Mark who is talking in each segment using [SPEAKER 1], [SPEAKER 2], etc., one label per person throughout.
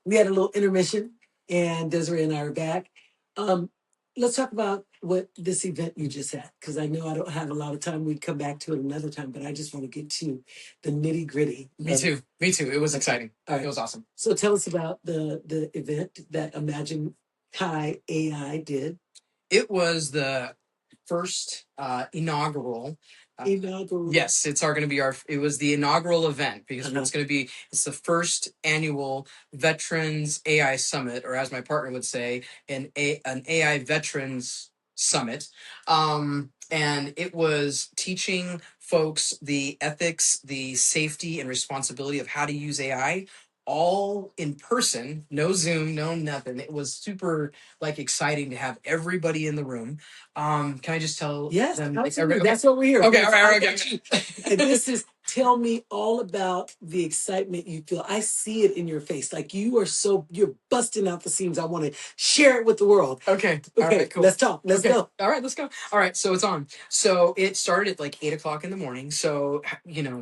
[SPEAKER 1] we had a little intermission, and Desiree and I are back. Um, let's talk about what this event you just had, because I know I don't have a lot of time. We'd come back to it another time, but I just want to get to the nitty gritty.
[SPEAKER 2] Me too. Me too. It was exciting.
[SPEAKER 1] All right.
[SPEAKER 2] It was awesome.
[SPEAKER 1] So tell us about the event that Imagine Kai.AI did.
[SPEAKER 2] It was the first inaugural. Yes, it's going to be it was the inaugural event because it's the first annual Veterans AI Summit, or as my partner would say, an AI Veterans Summit. And it was teaching folks the ethics, the safety, and responsibility of how to use AI, all in person, no Zoom, no nothing. It was super exciting to have everybody in the room. Can I just tell them?
[SPEAKER 1] Absolutely. Okay. That's what we're here.
[SPEAKER 2] Okay, all right, okay.
[SPEAKER 1] And this is tell me all about the excitement you feel. I see it in your face. Like you're busting out the seams. I want to share it with the world.
[SPEAKER 2] Okay.
[SPEAKER 1] All right, cool. Let's talk. Let's go.
[SPEAKER 2] All right, let's go. All right, so it's on. So it started at 8 o'clock in the morning. So,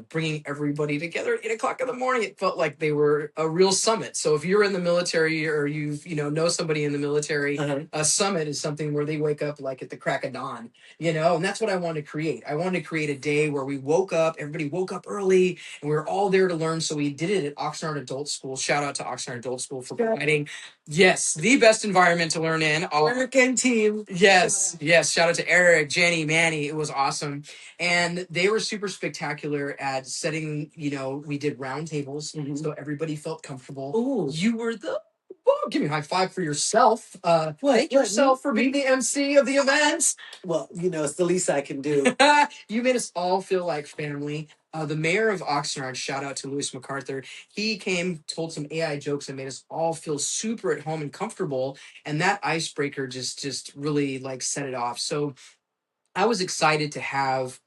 [SPEAKER 2] bringing everybody together at 8 o'clock in the morning, it felt like they were a real summit. So if you're in the military or know somebody in the military, a summit is something where they wake up at the crack of dawn, and that's what I wanted to create. I wanted to create a day where everybody woke up early and we were all there to learn. So we did it at Oxnard Adult School. Shout out to Oxnard Adult School for providing, yes, the best environment to learn in.
[SPEAKER 1] Eric and team.
[SPEAKER 2] Yes. Shout out to Eric, Jenny, Manny. It was awesome. And they were super spectacular at setting, we did round tables. So everybody felt comfortable. Ooh. You were give me a high five for yourself. Thank yourself for being the MC of the event.
[SPEAKER 1] Well, it's the least I can do.
[SPEAKER 2] You made us all feel like family. The mayor of Oxnard, shout out to Louis MacArthur, he came, told some AI jokes and made us all feel super at home and comfortable. And that icebreaker just really set it off. So I was excited to have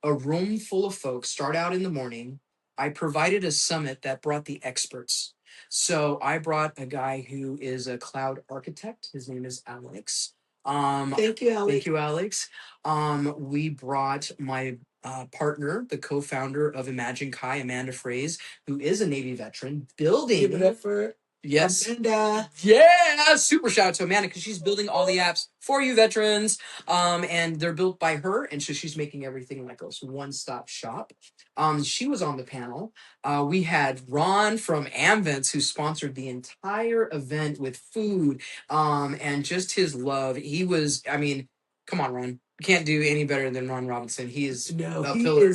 [SPEAKER 2] a room full of folks start out in the morning. I provided a summit that brought the experts. So I brought a guy who is a cloud architect. His name is Alex.
[SPEAKER 1] Thank you, Alex.
[SPEAKER 2] Thank you, Alex. We brought my partner, the co-founder of Imagine Kai, Amanda Fraze, who is a Navy veteran, building.
[SPEAKER 1] Give it up for
[SPEAKER 2] yes.
[SPEAKER 1] Amanda.
[SPEAKER 2] Yeah, super shout out to Amanda because she's building all the apps for you veterans. And they're built by her, and so she's making everything like a one-stop shop. She was on the panel. We had Ron from Amvents who sponsored the entire event with food, and just his love. He was, come on, Ron. You can't do any better than Ron Robinson. He is a pillar.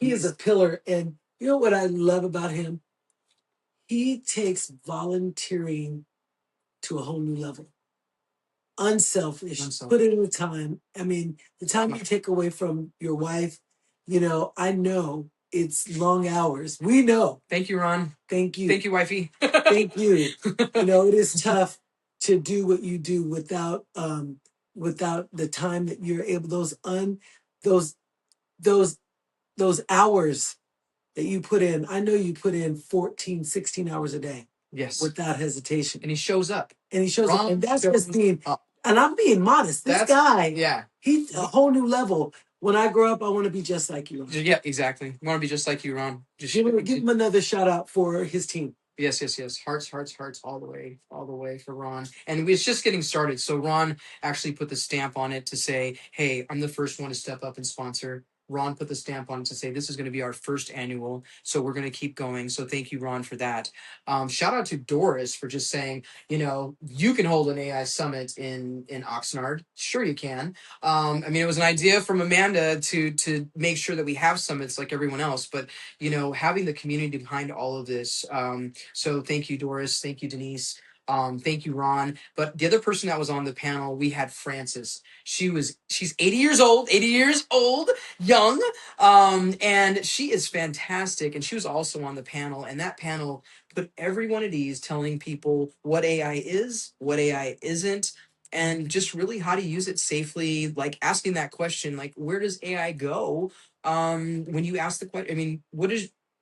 [SPEAKER 1] He is a pillar. And you know what I love about him? He takes volunteering to a whole new level. Unselfish. Put in the time. The time you take away from your wife, I know it's long hours. We know.
[SPEAKER 2] Thank you, Ron.
[SPEAKER 1] Thank you.
[SPEAKER 2] Thank you, wifey.
[SPEAKER 1] Thank you. It is tough to do what you do without the time that you're able, those hours that you put in. I know you put in 14, 16 hours a day.
[SPEAKER 2] Yes.
[SPEAKER 1] Without hesitation.
[SPEAKER 2] And he shows up.
[SPEAKER 1] And that's just being up. And I'm being modest. This guy,
[SPEAKER 2] yeah,
[SPEAKER 1] he's a whole new level. When I grow up, I want to be just like you, Ron.
[SPEAKER 2] Yeah, exactly. I want to be just like you, Ron.
[SPEAKER 1] Just give him another shout out for his team.
[SPEAKER 2] Yes. Hearts, all the way for Ron. And it's just getting started. So Ron actually put the stamp on it to say, hey, I'm the first one to step up and sponsor. Ron put the stamp on it to say this is going to be our first annual, so we're going to keep going. So thank you, Ron, for that. Shout out to Doris for just saying, you can hold an AI summit in Oxnard. Sure, you can. It was an idea from Amanda to make sure that we have summits like everyone else, but having the community behind all of this. So thank you, Doris. Thank you, Denise. Thank you, Ron. But the other person that was on the panel, we had Frances. She's 80 years old, young. And she is fantastic. And she was also on the panel, and that panel put everyone at ease, telling people what AI is, what AI isn't, and just really how to use it safely, asking that question, where does AI go? When you ask the question,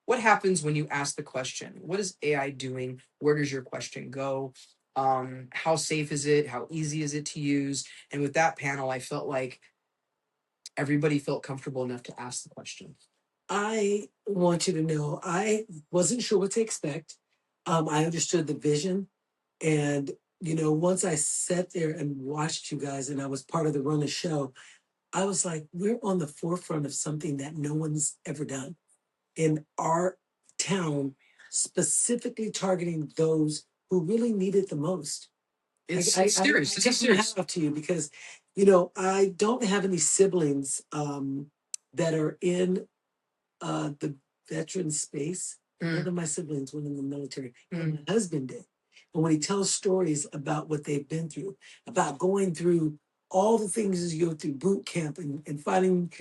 [SPEAKER 2] what happens when you ask the question? What is AI doing? Where does your question go? How safe is it? How easy is it to use? And with that panel, I felt like everybody felt comfortable enough to ask the question.
[SPEAKER 1] I want you to know, I wasn't sure what to expect. I understood the vision. And, once I sat there and watched you guys and I was part of the run of show, I was like, we're on the forefront of something that no one's ever done in our town, specifically targeting those who really need it the most.
[SPEAKER 2] It's serious. It's
[SPEAKER 1] tip my hat off to you because, I don't have any siblings that are in the veteran space. None of my siblings went in the military. But my husband did. And when he tells stories about what they've been through, about going through all the things as you go through boot camp and finding,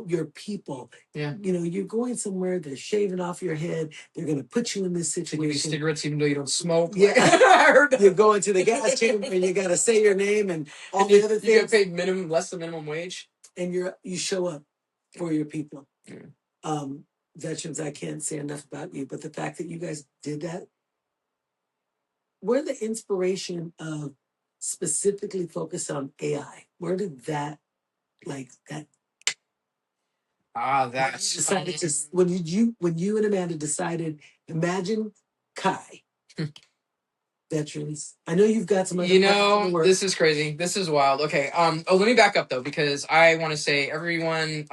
[SPEAKER 1] your people.
[SPEAKER 2] Yeah.
[SPEAKER 1] You're going somewhere, they're shaving off your head, they're gonna put you in this
[SPEAKER 2] They give you
[SPEAKER 1] situation.
[SPEAKER 2] cigarettes even though you don't smoke.
[SPEAKER 1] Yeah.
[SPEAKER 2] I heard that.
[SPEAKER 1] You're going to the gas chamber and you gotta say your name and all
[SPEAKER 2] And
[SPEAKER 1] the other
[SPEAKER 2] you get
[SPEAKER 1] things.
[SPEAKER 2] paid less than minimum wage.
[SPEAKER 1] And you show up for your people. Veterans, I can't say enough about you, but the fact that you guys did that, where the inspiration of specifically focus on AI, where did that
[SPEAKER 2] That's
[SPEAKER 1] decided to when you and Amanda decided, imagine Kai veterans. I know you've got some other
[SPEAKER 2] this is crazy. This is wild. Okay. Let me back up though, because I want to say everyone,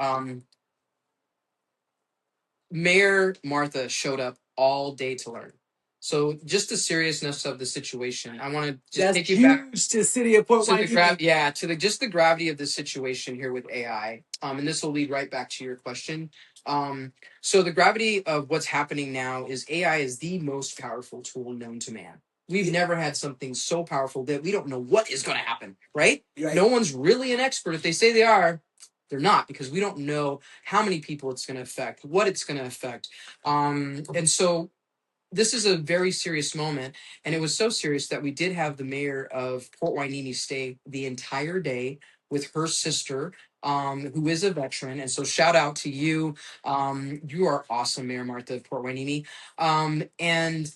[SPEAKER 2] Mayor Martha showed up all day to learn. So just the seriousness of the situation, I want to just take you back
[SPEAKER 1] to the city of Port Hueneme.
[SPEAKER 2] to the gravity of the situation here with AI. And this will lead right back to your question. So the gravity of what's happening now is AI is the most powerful tool known to man. We've never had something so powerful that we don't know what is going to happen, right? No one's really an expert. If they say they are, they're not, because we don't know how many people it's going to affect, what it's going to affect. And so this is a very serious moment. And it was so serious that we did have the mayor of Port Hueneme stay the entire day with her sister, who is a veteran. And so shout out to you. You are awesome, Mayor Martha of Port Hueneme. And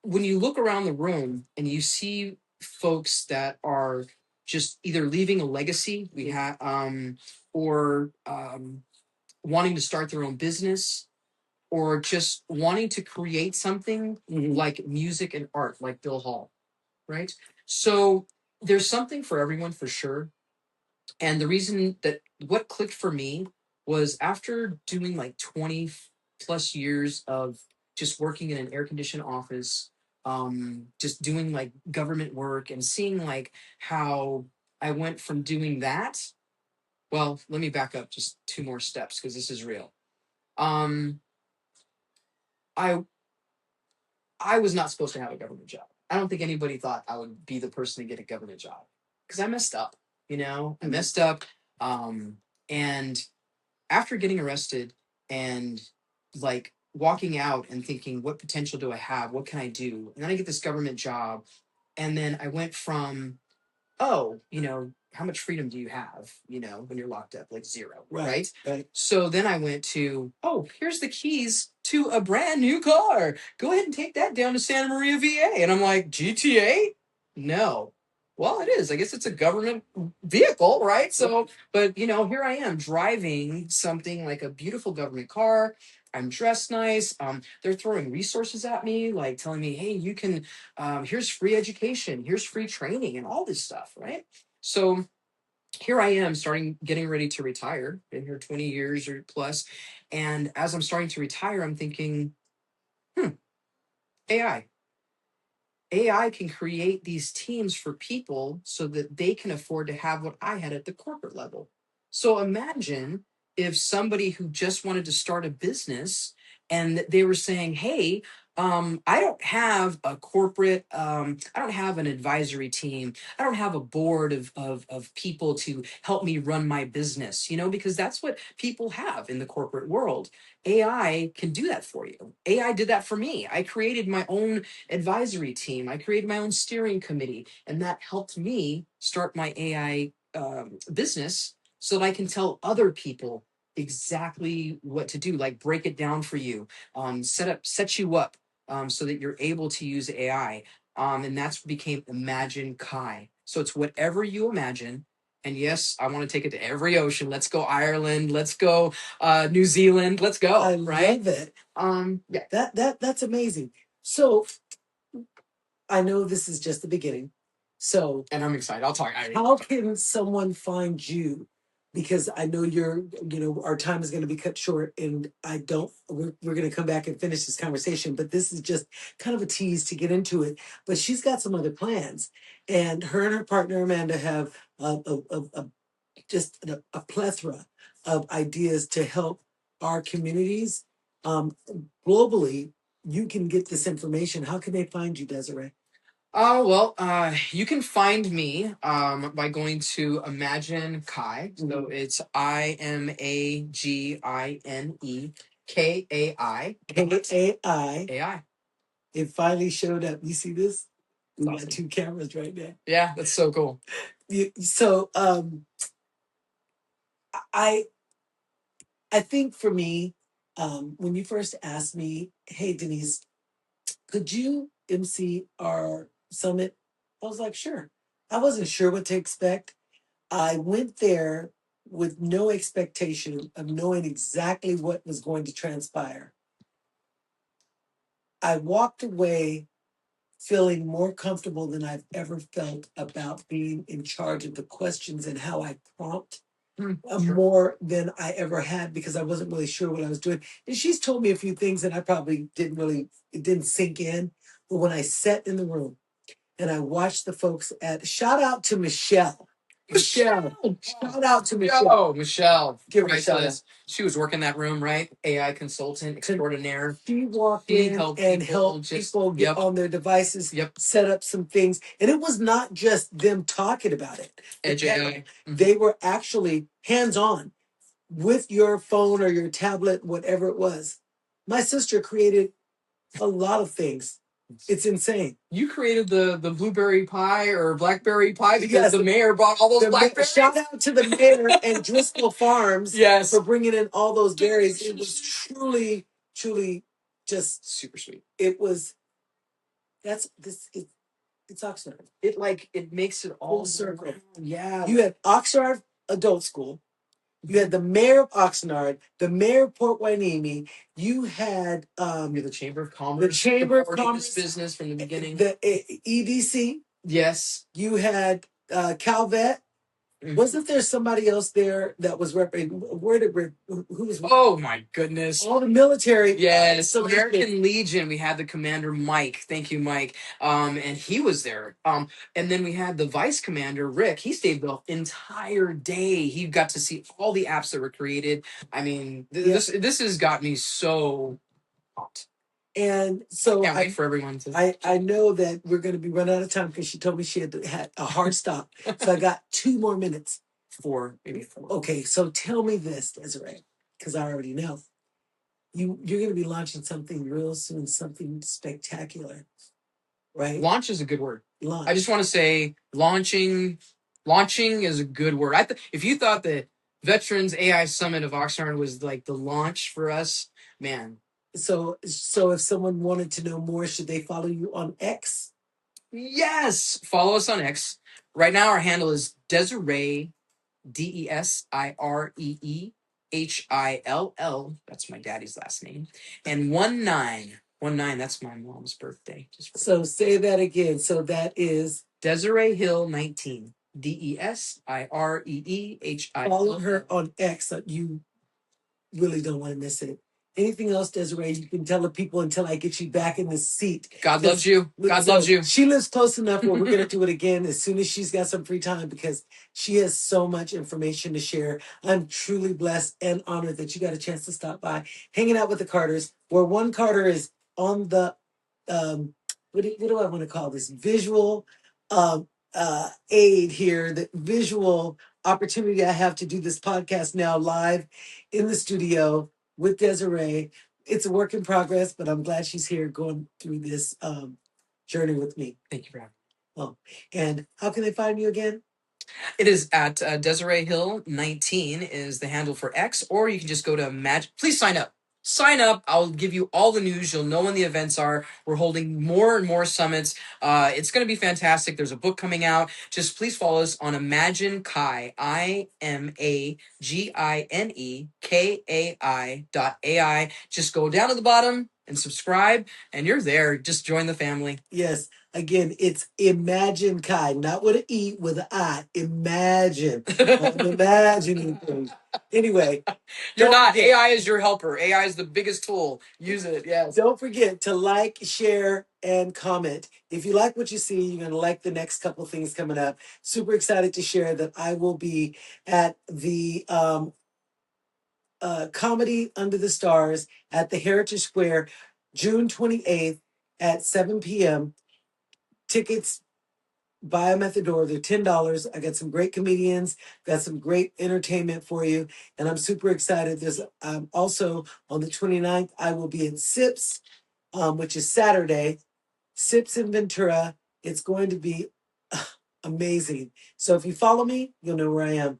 [SPEAKER 2] when you look around the room and you see folks that are just either leaving a legacy, or wanting to start their own business, or just wanting to create something like music and art, like Bill Hall, right? So there's something for everyone for sure. And the reason that what clicked for me was after doing like 20 plus years of just working in an air conditioned office, just doing like government work and seeing like how I went from doing that. Well, let me back up just 2 more steps because this is real. Um, I I was not supposed to have a government job. I don't think anybody thought I would be the person to get a government job because I messed up. I messed up. And after getting arrested and like walking out and thinking, what potential do I have? What can I do? And then I get this government job. And then I went from, oh, how much freedom do you have, when you're locked up? Like zero, right? So then I went to, oh, here's the keys to a brand new car. Go ahead and take that down to Santa Maria, VA. And I'm like, GTA? No. Well, it is. I guess it's a government vehicle, right? So, but here I am driving something like a beautiful government car. I'm dressed nice. They're throwing resources at me, like telling me, hey, you can, here's free education, here's free training, and all this stuff, right? So here I am getting ready to retire. Been here 20 years or plus. And as I'm starting to retire, I'm thinking, AI. AI can create these teams for people so that they can afford to have what I had at the corporate level. So imagine if somebody who just wanted to start a business and they were saying, hey, I don't have a corporate, I don't have an advisory team. I don't have a board of people to help me run my business, because that's what people have in the corporate world. AI can do that for you. AI did that for me. I created my own advisory team. I created my own steering committee, and that helped me start my AI business so that I can tell other people exactly what to do, like break it down for you, set you up so that you're able to use AI. And that's became Imagine Kai. So it's whatever you imagine. And yes, I want to take it to every ocean. Let's go Ireland. Let's go New Zealand. Let's go.
[SPEAKER 1] I love it. Yeah, that's amazing. So I know this is just the beginning. So,
[SPEAKER 2] and I'm excited. I'll talk.
[SPEAKER 1] How can someone find you? Because I know our time is going to be cut short, and we're going to come back and finish this conversation. But this is just kind of a tease to get into it. But she's got some other plans, and her partner Amanda have just a plethora of ideas to help our communities globally. You can get this information. How can they find you, Desiree?
[SPEAKER 2] You can find me by going to Imagine Kai. So it's IMAGINE KAI. AI.
[SPEAKER 1] It finally showed up. You see this? We got
[SPEAKER 2] Awesome.
[SPEAKER 1] 2 cameras right now.
[SPEAKER 2] Yeah, that's so cool.
[SPEAKER 1] So I think for me, when you first asked me, hey Denise, could you MC our summit? I was like, sure. I wasn't sure what to expect. I went there with no expectation of knowing exactly what was going to transpire. I walked away feeling more comfortable than I've ever felt about being in charge of the questions and how I prompt
[SPEAKER 2] Sure.
[SPEAKER 1] more than I ever had, because I wasn't really sure what I was doing. And she's told me a few things that I probably it didn't sink in. But when I sat in the room and I watched the folks shout out to Michelle. Shout out to Michelle.
[SPEAKER 2] Oh, Michelle.
[SPEAKER 1] Give her a shout out.
[SPEAKER 2] She was working that room, right? AI consultant extraordinaire.
[SPEAKER 1] She walked in and helped people get on their devices, set up some things. And it was not just them talking about it.
[SPEAKER 2] Edge AI.
[SPEAKER 1] They were actually hands-on with your phone or your tablet, whatever it was. My sister created a lot of things. It's insane.
[SPEAKER 2] You created the blueberry pie or blackberry pie because the mayor brought all those blackberries.
[SPEAKER 1] Shout out to the mayor and Driscoll Farms
[SPEAKER 2] Yes.
[SPEAKER 1] for bringing in all those berries. It was truly, truly just
[SPEAKER 2] super sweet.
[SPEAKER 1] It was. It's Oxnard.
[SPEAKER 2] It makes it all
[SPEAKER 1] Full circle.
[SPEAKER 2] Yeah.
[SPEAKER 1] You had Oxnard Adult School. You had the mayor of Oxnard, the mayor of Port Hueneme. You had
[SPEAKER 2] the Chamber of Commerce.
[SPEAKER 1] The Chamber of Commerce
[SPEAKER 2] business from the beginning.
[SPEAKER 1] The EDC.
[SPEAKER 2] Yes.
[SPEAKER 1] You had Calvet. Wasn't there somebody else there that was representing? Who was?
[SPEAKER 2] Oh my goodness!
[SPEAKER 1] All the military.
[SPEAKER 2] Yes, American Legion. We had the commander Mike. Thank you, Mike. And he was there. And then we had the vice commander Rick. He stayed the entire day. He got to see all the apps that were created. I mean, this has got me so pumped. And so I can't wait for everyone to. I know that we're going to be running out of time because she told me she had a hard stop. So I got 2 more minutes. 4, maybe 4. Okay, so tell me this, Desiree, because I already know. You're going to be launching something real soon, something spectacular, right? Launch is a good word. Launch. I just want to say launching is a good word. If you thought the Veterans AI Summit of Oxnard was like the launch for us, man. So if someone wanted to know more, should they follow you on X? Yes, follow us on X. Right now, our handle is Desiree, DESIREEHILL. That's my daddy's last name. And 19. That's my mom's birthday. So say that again. So that is Desiree Hill 19. DESIREEHILL. Follow her on X. You really don't want to miss it. Anything else, Desiree, you can tell the people until I get you back in the seat. God loves you. God loves you. She lives close enough where we're going to do it again as soon as she's got some free time, because she has so much information to share. I'm truly blessed and honored that you got a chance to stop by, hanging out with the Carters, where one Carter is on the, what do I want to call this? Visual aid here, the visual opportunity I have to do this podcast now live in the studio with Desiree. It's a work in progress, but I'm glad she's here going through this journey with me. Thank you for having me. Oh, and how can they find you again? It is at Desiree Hill 19 is the handle for X, or you can just go to Please sign up. Sign up. I'll give you all the news. You'll know when the events are. We're holding more and more summits. It's going to be fantastic. There's a book coming out. Just please follow us on Imagine Kai, IMAGINEKAI.AI. Just go down to the bottom and subscribe, and you're there. Just join the family. Yes.
[SPEAKER 1] Again, it's Imagine Kai, not with an E, with an I. Imagine. I'm imagining things. Anyway,
[SPEAKER 2] You're
[SPEAKER 1] don't
[SPEAKER 2] not.
[SPEAKER 1] forget.
[SPEAKER 2] AI is your helper. AI is the biggest tool. Use it. Yes.
[SPEAKER 1] Don't forget to like, share, and comment. If you like what you see, you're going to like the next couple things coming up. Super excited to share that I will be at the Comedy Under the Stars at the Heritage Square, June 28th at 7 p.m. Tickets, buy them at the door. They're $10. I got some great comedians, got some great entertainment for you, and I'm super excited. There's also on the 29th, I will be in Sips, which is Saturday. Sips in Ventura. It's going to be amazing. So if you follow me, you'll know where I am.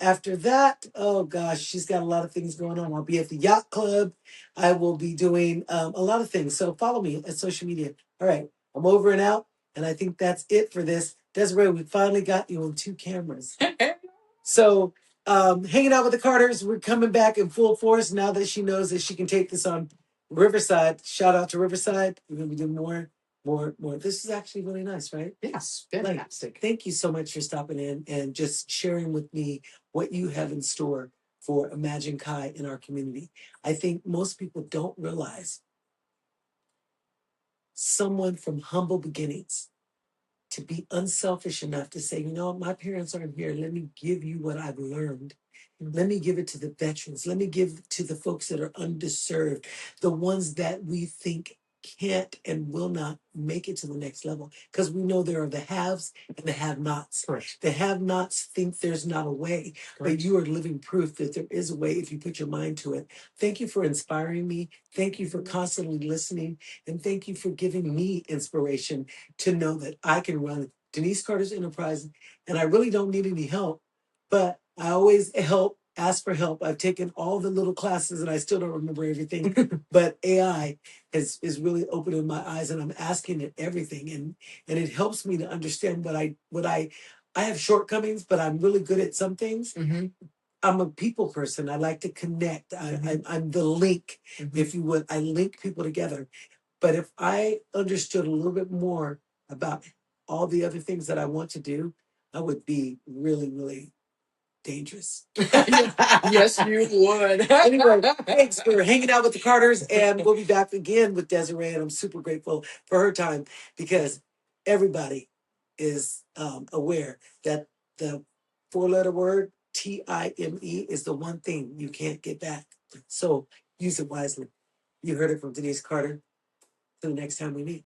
[SPEAKER 1] After that, oh gosh, she's got a lot of things going on. I'll be at the yacht club. I will be doing a lot of things. So follow me at social media. All right, I'm over and out. And I think that's it for this. Desiree, we finally got you on 2 cameras. So hanging out with the Carters, we're coming back in full force now that she knows that she can take this on Riverside. Shout out to Riverside. We're gonna be doing more. This is actually really nice, right?
[SPEAKER 2] Yes.
[SPEAKER 1] Like,
[SPEAKER 2] Fantastic.
[SPEAKER 1] thank you so much for stopping in and just sharing with me what you have in store for Imagine Kai in our community. I think most people don't realize someone from humble beginnings to be unselfish enough to say, you know, my parents aren't here. Let me give you what I've learned. Let me give it to the veterans. Let me give to the folks that are underserved, the ones that we think can't and will not make it to the next level. Because we know there are the haves and the have-nots.
[SPEAKER 2] Correct.
[SPEAKER 1] The have-nots think there's not a way,
[SPEAKER 2] Correct.
[SPEAKER 1] but you are living proof that there is a way if you put your mind to it. Thank you for inspiring me. Thank you for constantly listening. And thank you for giving me inspiration to know that I can run Denise Carter's enterprise and I really don't need any help, but I always ask for help. I've taken all the little classes and I still don't remember everything, but AI is really opening my eyes and I'm asking it everything. And it helps me to understand I have shortcomings, but I'm really good at some things.
[SPEAKER 2] Mm-hmm.
[SPEAKER 1] I'm a people person. I like to connect. I'm the link, if you would. I link people together. But if I understood a little bit more about all the other things that I want to do, I would be really, really dangerous.
[SPEAKER 2] Yes, you would.
[SPEAKER 1] Anyway, thanks for hanging out with the Carters, and we'll be back again with Desiree. And I'm super grateful for her time because everybody is aware that the 4-letter word TIME is the one thing you can't get back. So use it wisely. You heard it from Denise Carter. Till the next time we meet.